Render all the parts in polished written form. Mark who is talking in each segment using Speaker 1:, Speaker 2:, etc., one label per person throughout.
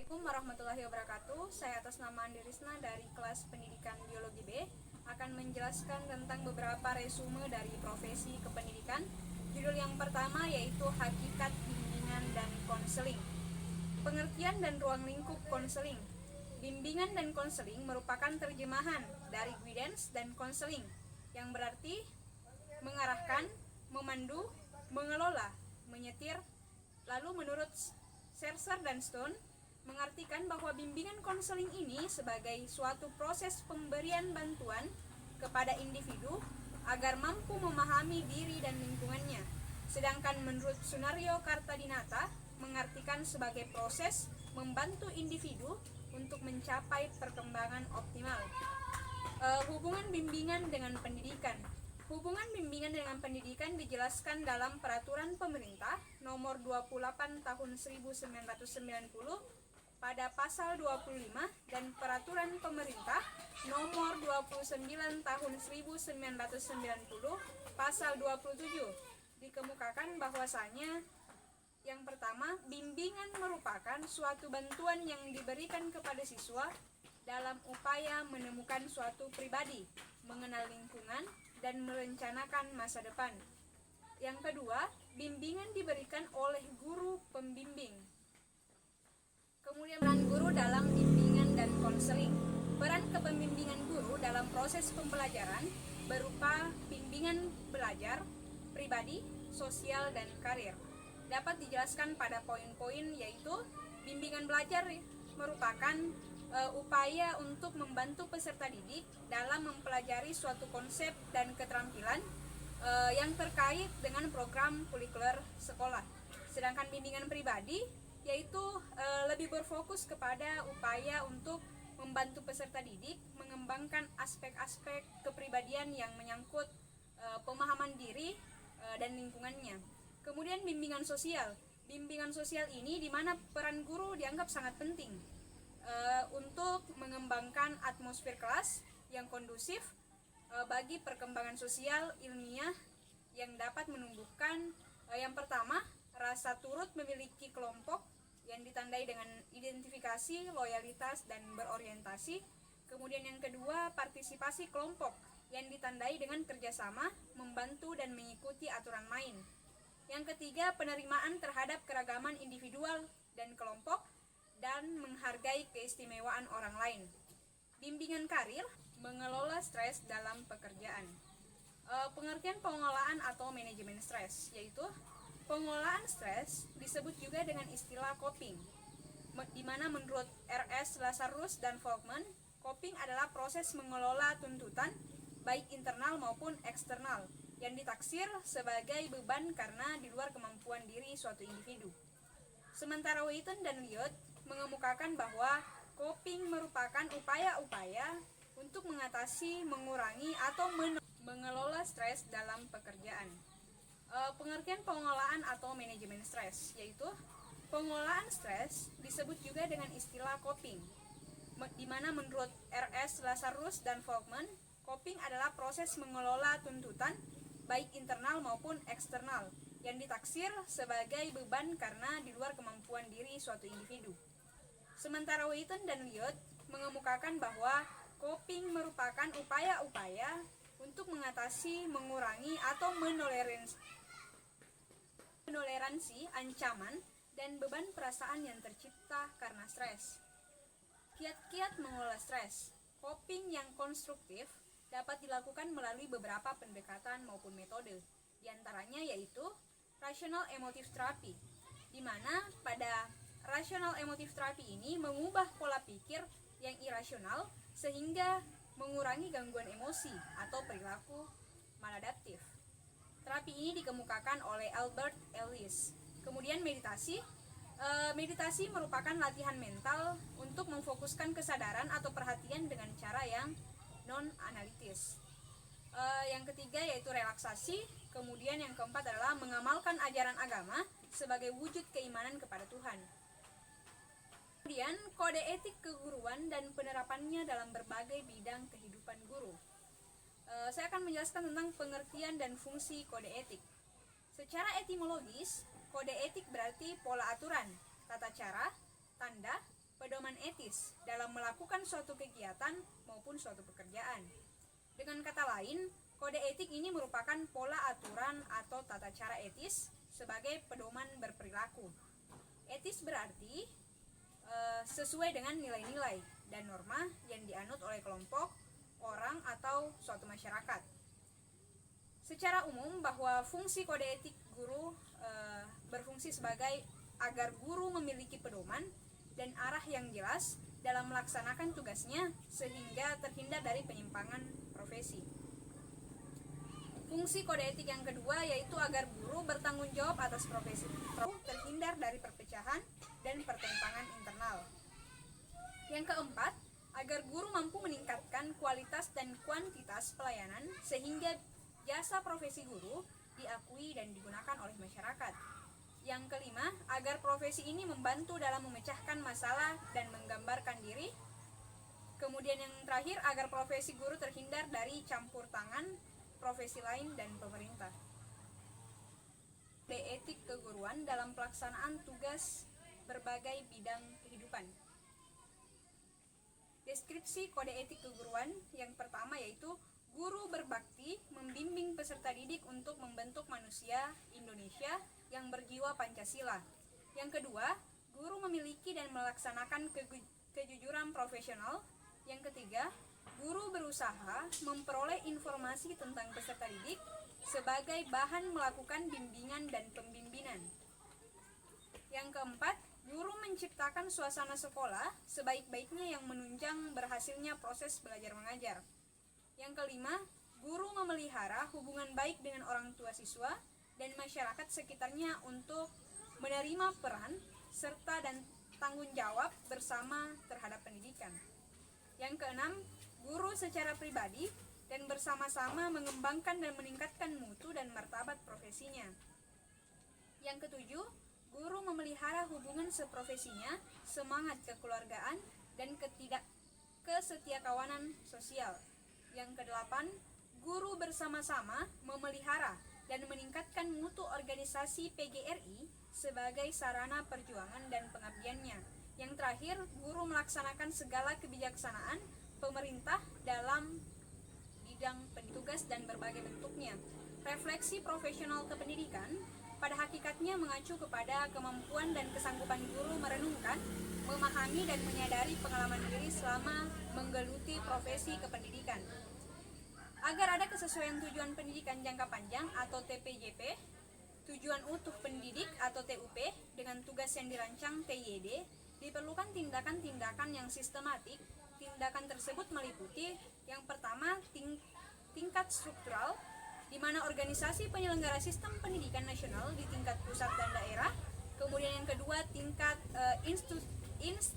Speaker 1: Assalamualaikum warahmatullahi wabarakatuh. Saya atas nama Andi Risna dari kelas pendidikan biologi B akan menjelaskan tentang beberapa resume dari profesi kependidikan. Judul yang pertama yaitu hakikat bimbingan dan konseling. Pengertian dan ruang lingkup konseling. Bimbingan dan konseling merupakan terjemahan dari guidance dan konseling yang berarti mengarahkan, memandu, mengelola, menyetir. Lalu menurut Serser dan Stone mengartikan bahwa bimbingan konseling ini sebagai suatu proses pemberian bantuan kepada individu agar mampu memahami diri dan lingkungannya. Sedangkan menurut Sunario Kartadinata mengartikan sebagai proses membantu individu untuk mencapai perkembangan optimal. Hubungan bimbingan dengan pendidikan. Hubungan bimbingan dengan pendidikan dijelaskan dalam Peraturan Pemerintah Nomor 28 Tahun 1990 pada pasal 25 dan Peraturan Pemerintah Nomor 29 Tahun 1990 pasal 27 dikemukakan bahwasanya yang pertama, bimbingan merupakan suatu bantuan yang diberikan kepada siswa dalam upaya menemukan suatu pribadi, mengenal lingkungan, dan merencanakan masa depan. Yang kedua, bimbingan diberikan oleh guru pembimbing. Kemudian peran guru dalam bimbingan dan konseling. Peran kepembimbingan guru dalam proses pembelajaran berupa bimbingan belajar, pribadi, sosial, dan karir. Dapat dijelaskan pada poin-poin yaitu bimbingan belajar merupakan upaya untuk membantu peserta didik dalam mempelajari suatu konsep dan keterampilan yang terkait dengan program kurikuler sekolah. Sedangkan bimbingan pribadi yaitu lebih berfokus kepada upaya untuk membantu peserta didik mengembangkan aspek-aspek kepribadian yang menyangkut pemahaman diri dan lingkungannya. Kemudian bimbingan sosial. Bimbingan sosial ini di mana peran guru dianggap sangat penting untuk mengembangkan atmosfer kelas yang kondusif bagi perkembangan sosial ilmiah yang dapat menumbuhkan yang pertama, rasa turut memiliki kelompok yang ditandai dengan identifikasi, loyalitas, dan berorientasi. Kemudian yang kedua, partisipasi kelompok yang ditandai dengan kerjasama, membantu, dan mengikuti aturan main. Yang ketiga, penerimaan terhadap keragaman individual dan kelompok dan menghargai keistimewaan orang lain. Bimbingan karir, mengelola stres dalam pekerjaan. Pengertian pengelolaan atau manajemen stres, yaitu pengelolaan stres disebut juga dengan istilah coping, di mana menurut R.S. Lazarus dan Folkman, coping adalah proses mengelola tuntutan baik internal maupun eksternal yang ditaksir sebagai beban karena di luar kemampuan diri suatu individu. Sementara Wheaton dan Lyot mengemukakan bahwa coping merupakan upaya-upaya untuk mengatasi, mengurangi, atau mengelola stres dalam pekerjaan. Pengertian pengelolaan atau manajemen stres, yaitu pengelolaan stres disebut juga dengan istilah coping, di mana menurut R.S. Lazarus dan Folkman, coping adalah proses mengelola tuntutan baik internal maupun eksternal yang ditaksir sebagai beban karena di luar kemampuan diri suatu individu. Sementara Wheaton dan Lyot mengemukakan bahwa coping merupakan upaya-upaya untuk mengatasi, mengurangi, atau menoleransi ancaman dan beban perasaan yang tercipta karena stres. Kiat-kiat mengelola stres. Coping yang konstruktif dapat dilakukan melalui beberapa pendekatan maupun metode. Di antaranya yaitu rational emotive therapy, di mana pada rational emotive therapy ini mengubah pola pikir yang irasional sehingga mengurangi gangguan emosi atau perilaku maladaptif. Terapi ini dikemukakan oleh Albert Ellis. Kemudian meditasi. Meditasi merupakan latihan mental untuk memfokuskan kesadaran atau perhatian dengan cara yang non-analitis. Yang ketiga yaitu relaksasi. Kemudian yang keempat adalah mengamalkan ajaran agama sebagai wujud keimanan kepada Tuhan. Kemudian kode etik keguruan dan penerapannya dalam berbagai bidang kehidupan guru. Saya akan menjelaskan tentang pengertian dan fungsi kode etik. Secara etimologis, kode etik berarti pola aturan, tata cara, tanda, pedoman etis dalam melakukan suatu kegiatan maupun suatu pekerjaan. Dengan kata lain, kode etik ini merupakan pola aturan atau tata cara etis sebagai pedoman berperilaku. Etis berarti sesuai dengan nilai-nilai dan norma yang dianut oleh kelompok, orang, atau suatu masyarakat. Secara umum bahwa fungsi kode etik guru berfungsi sebagai agar guru memiliki pedoman dan arah yang jelas dalam melaksanakan tugasnya sehingga terhindar dari penyimpangan profesi. Fungsi kode etik yang kedua yaitu agar guru bertanggung jawab atas profesi, terhindar dari perpecahan dan pertentangan internal. Yang keempat, agar guru mampu meningkatkan kualitas dan kuantitas pelayanan sehingga jasa profesi guru diakui dan digunakan oleh masyarakat. Yang kelima, agar profesi ini membantu dalam memecahkan masalah dan menggambarkan diri. Kemudian yang terakhir, agar profesi guru terhindar dari campur tangan profesi lain dan pemerintah. Kode etik keguruan dalam pelaksanaan tugas berbagai bidang kehidupan. Deskripsi kode etik keguruan yang pertama yaitu guru berbakti membimbing peserta didik untuk membentuk manusia Indonesia yang berjiwa Pancasila. Yang kedua, guru memiliki dan melaksanakan kejujuran profesional. Yang ketiga, guru berusaha memperoleh informasi tentang peserta didik sebagai bahan melakukan bimbingan dan pembimbingan. Yang keempat, guru menciptakan suasana sekolah sebaik-baiknya yang menunjang berhasilnya proses belajar mengajar. Yang kelima, guru memelihara hubungan baik dengan orang tua siswa dan masyarakat sekitarnya untuk menerima peran serta dan tanggung jawab bersama terhadap pendidikan. Yang keenam, guru secara pribadi dan bersama-sama mengembangkan dan meningkatkan mutu dan martabat profesinya. Yang ketujuh, guru memelihara hubungan seprofesinya, semangat kekeluargaan, dan kesetiakawanan sosial. Yang kedelapan, guru bersama-sama memelihara dan meningkatkan mutu organisasi PGRI sebagai sarana perjuangan dan pengabdiannya. Yang terakhir, guru melaksanakan segala kebijaksanaan pemerintah dalam bidang tugas dan berbagai bentuknya. Refleksi profesional kependidikan pada hakikatnya mengacu kepada kemampuan dan kesanggupan guru merenungkan, memahami dan menyadari pengalaman diri selama menggeluti profesi kependidikan. Agar ada kesesuaian tujuan pendidikan jangka panjang atau TPJP, tujuan utuh pendidik atau TUP dengan tugas yang dirancang TYD, diperlukan tindakan-tindakan yang sistematik. Tindakan tersebut meliputi yang pertama tingkat struktural, di mana organisasi penyelenggara sistem pendidikan nasional di tingkat pusat dan daerah. Kemudian yang kedua tingkat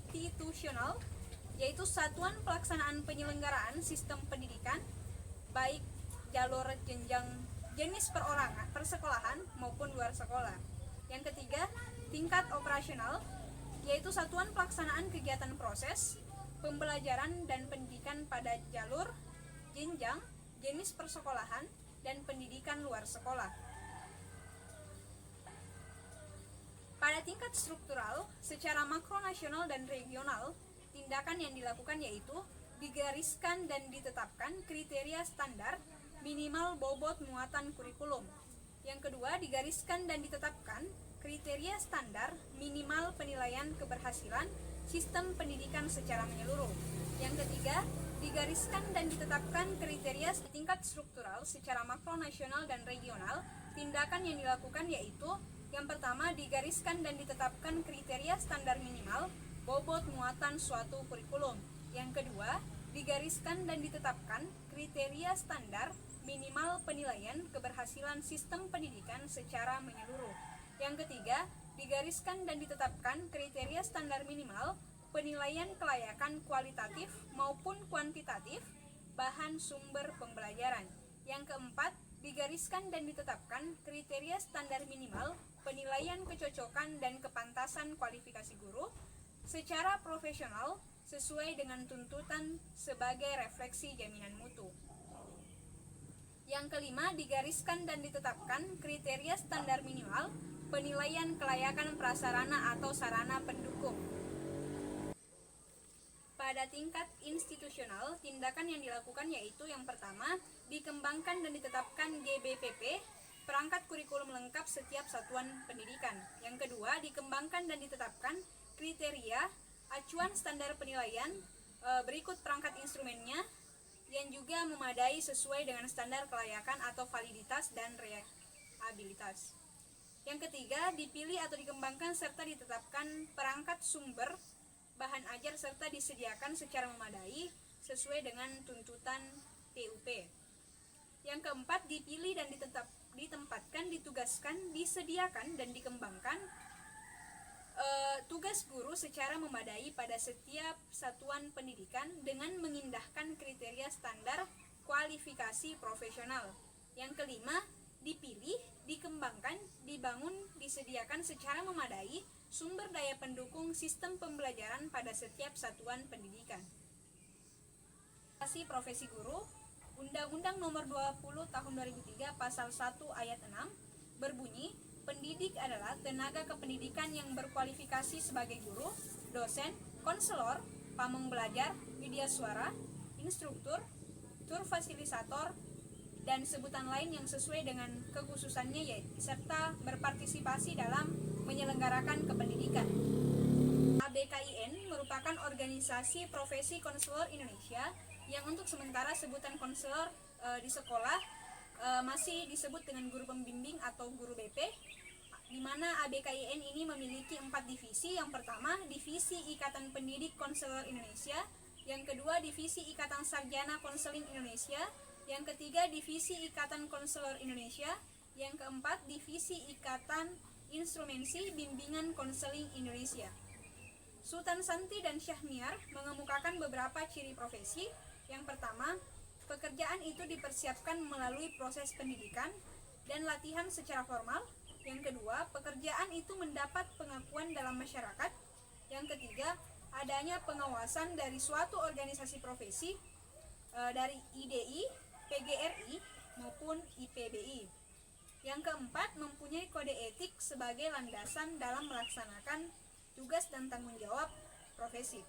Speaker 1: institusional, yaitu satuan pelaksanaan penyelenggaraan sistem pendidikan baik jalur jenjang jenis perorangan, persekolahan maupun luar sekolah. Yang ketiga, tingkat operasional, yaitu satuan pelaksanaan kegiatan proses pembelajaran dan pendidikan pada jalur jenjang jenis persekolahan dan pendidikan luar sekolah. Pada tingkat struktural, secara makro nasional dan regional, tindakan yang dilakukan yaitu digariskan dan ditetapkan kriteria standar minimal bobot muatan kurikulum. Yang kedua, digariskan dan ditetapkan kriteria standar minimal penilaian keberhasilan sistem pendidikan secara menyeluruh. Yang ketiga, digariskan dan ditetapkan kriteria tingkat struktural secara makro nasional dan regional. Tindakan yang dilakukan yaitu yang pertama, digariskan dan ditetapkan kriteria standar minimal bobot muatan suatu kurikulum. Yang kedua, digariskan dan ditetapkan kriteria standar minimal penilaian keberhasilan sistem pendidikan secara menyeluruh. Yang ketiga, digariskan dan ditetapkan kriteria standar minimal penilaian kelayakan kualitatif maupun kuantitatif bahan sumber pembelajaran. Yang keempat, digariskan dan ditetapkan kriteria standar minimal penilaian kecocokan dan kepantasan kualifikasi guru secara profesional sesuai dengan tuntutan sebagai refleksi jaminan mutu. Yang kelima, digariskan dan ditetapkan kriteria standar minimal penilaian kelayakan prasarana atau sarana pendukung. Pada tingkat institusional, tindakan yang dilakukan yaitu yang pertama, dikembangkan dan ditetapkan GBPP, perangkat kurikulum lengkap setiap satuan pendidikan. Yang kedua, dikembangkan dan ditetapkan kriteria, acuan standar penilaian, berikut perangkat instrumennya, yang juga memadai sesuai dengan standar kelayakan atau validitas dan reliabilitas. Yang ketiga, dipilih atau dikembangkan serta ditetapkan perangkat sumber bahan ajar serta disediakan secara memadai sesuai dengan tuntutan TUP. Yang keempat, dipilih dan ditempatkan, ditugaskan, disediakan dan dikembangkan tugas guru secara memadai pada setiap satuan pendidikan dengan mengindahkan kriteria standar kualifikasi profesional. Yang kelima, dipilih, dikembangkan, dibangun, disediakan secara memadai sumber daya pendukung sistem pembelajaran pada setiap satuan pendidikan. Profesi guru, Undang-Undang Nomor 20 Tahun 2003 Pasal 1 Ayat 6 berbunyi, pendidik adalah tenaga kependidikan yang berkualifikasi sebagai guru, dosen, konselor, pamong belajar, media suara, instruktur, tur fasilitator, dan sebutan lain yang sesuai dengan kekhususannya serta berpartisipasi dalam menyelenggarakan kependidikan. ABKIN merupakan organisasi profesi konselor Indonesia yang untuk sementara sebutan konselor di sekolah masih disebut dengan guru pembimbing atau guru BP, di mana ABKIN ini memiliki 4 divisi. Yang pertama, Divisi Ikatan Pendidik Konselor Indonesia. Yang kedua, Divisi Ikatan Sarjana Konseling Indonesia. Yang ketiga, Divisi Ikatan Konselor Indonesia. Yang keempat, Divisi Ikatan Instrumensi Bimbingan Konseling Indonesia. Sultan Santi dan Syahmiar mengemukakan beberapa ciri profesi. Yang pertama, pekerjaan itu dipersiapkan melalui proses pendidikan dan latihan secara formal. Yang kedua, pekerjaan itu mendapat pengakuan dalam masyarakat. Yang ketiga, adanya pengawasan dari suatu organisasi profesi dari IDI, PGRI maupun IPBI. Yang keempat, mempunyai kode etik sebagai landasan dalam melaksanakan tugas dan tanggung jawab profesi.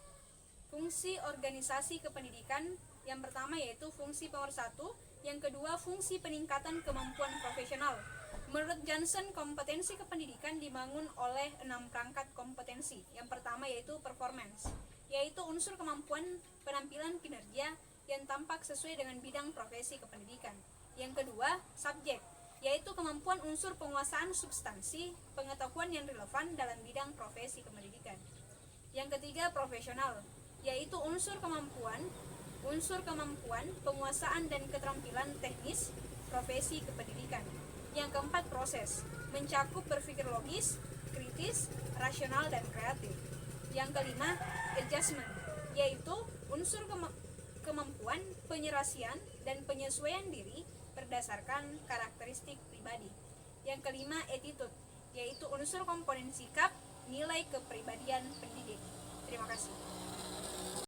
Speaker 1: Fungsi organisasi kependidikan yang pertama yaitu fungsi pemersatu, yang kedua fungsi peningkatan kemampuan profesional. Menurut Johnson, kompetensi kependidikan dibangun oleh 6 perangkat kompetensi. Yang pertama yaitu performance, yaitu unsur kemampuan penampilan kinerja yang tampak sesuai dengan bidang profesi kependidikan. Yang kedua, subjek, yaitu kemampuan unsur penguasaan substansi pengetahuan yang relevan dalam bidang profesi kependidikan. Yang ketiga, profesional, yaitu unsur kemampuan penguasaan dan keterampilan teknis profesi kependidikan. Yang keempat, proses, mencakup berpikir logis, kritis, rasional, dan kreatif. Yang kelima, adjustment, yaitu unsur kemampuan penyelesaian dan penyesuaian diri berdasarkan karakteristik pribadi. Yang kelima, attitude, yaitu unsur komponen sikap, nilai kepribadian pendidik. Terima kasih.